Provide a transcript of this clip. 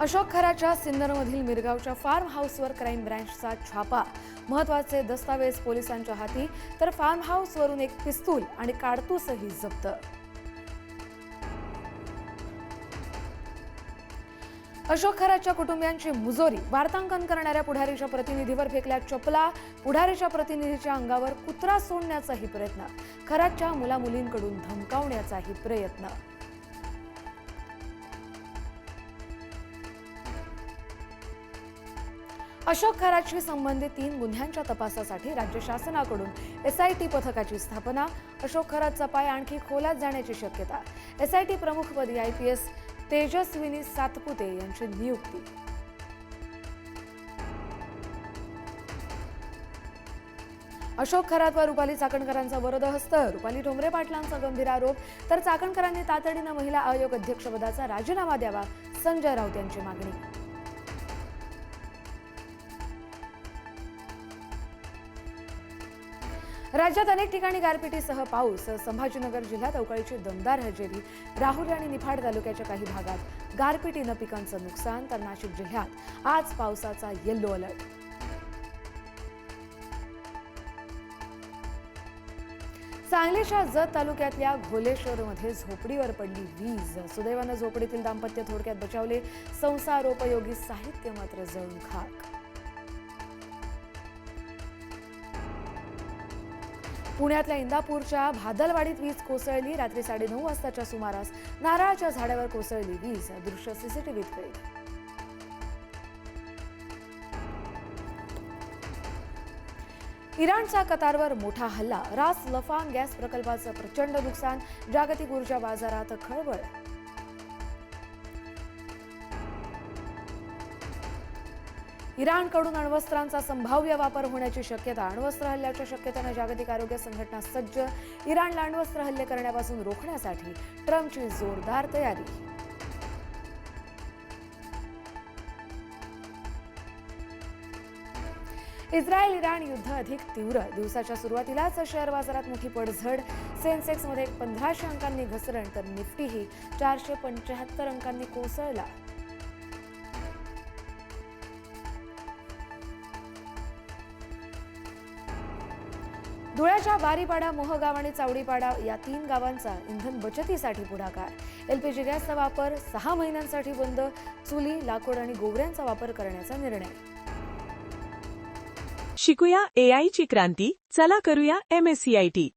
Ashok खराच्या सिन्नरमधील मिरगावच्या form हाऊसवर crime ब्रँचचा छापा. महत्त्वाचे दस्तावेज पोलिसांच्या हाती, तर फार्म हाऊसवरून एक पिस्तूल आणि काडतूसही जप्त. अशोक खराच्या कुटुंबियांची मुजोरी. वार्तांकन करणाऱ्या पुढारीच्या प्रतिनिधीवर फेकल्या चपला. पुढारीच्या प्रतिनिधीच्या अंगावर कुत्रा सोडण्याचाही प्रयत्न. खराच्या मुलामुलींकडून धमकावण्याचाही प्रयत्न. अशोक खराशी संबंधित 3 गुन्ह्यांच्या तपासासाठी राज्य शासनाकडून SIT पथकाची स्थापना. अशोक खराचा पाय आणखी खोलात जाण्याची शक्यता. SIT प्रमुखपदी IPS तेजस्विनी सातपुते यांची नियुक्ती. अशोक खरातवर रुपाली चाकणकरांचा वरदहस्त. रुपाली ठोंबरे पाटलांचा गंभीर आरोप, तर चाकणकरांनी तातडीनं महिला आयोग अध्यक्षपदाचा राजीनामा द्यावा. संजय राऊत यांची मागणी. राज्यात अनेक ठिकाणी गारपिटीसह पाऊस. संभाजीनगर जिल्ह्यात अवकाळीची दमदार हजेरी. राहुरी आणि निफाड तालुक्याच्या काही भागात गारपिटीनं पिकांचं नुकसान, तर नाशिक जिल्ह्यात आज पावसाचा येलो अलर्ट. सांगलीच्या जत तालुक्यातल्या घोलेश्वरमध्ये झोपडीवर पडली वीज. सुदैवानं झोपडीतील दाम्पत्य थोडक्यात बचावले. संसारोपयोगी साहित्य मात्र जळून खाक. पुण्यातल्या इंदापूरच्या भादलवाडीत वीज कोसळली. रात्री 9:30 वाजताच्या सुमारास नारळाच्या झाडावर कोसळली वीज. दृश्य CCTVत कैद. इराणचा कतारवर मोठा हल्ला. रास लफान गॅस प्रकल्पाचं प्रचंड नुकसान. जागतिक ऊर्जा बाजारात खळबळ. इराणकडून अण्वस्त्रांचा संभाव्य वापर होण्याची शक्यता. अण्वस्त्र हल्ल्याच्या शक्यतेने जागतिक आरोग्य संघटना सज्ज. इराणला अण्वस्त्र हल्ले करण्यापासून रोखण्यासाठी ट्रम्पची जोरदार तयारी. इस्रायल-इराण युद्ध अधिक तीव्र. दिवसाच्या सुरुवातीलाच शेअर बाजारात मोठी पडझड. सेन्सेक्समध्ये 1500 अंकांनी घसरण, तर निफ्टीही 475 अंकांनी कोसळला. धुळ्याच्या बारीपाडा, मोहगाव आणि चावडीपाडा या 3 गावांचा इंधन बचतीसाठी पुढाकार. LPG गॅसचा वापर 6 महिन्यांसाठी बंद. चुली, लाकूड आणि गोवऱ्यांचा वापर करण्याचा निर्णय. शिकूया AI ची क्रांती. चला करूया MSCIT.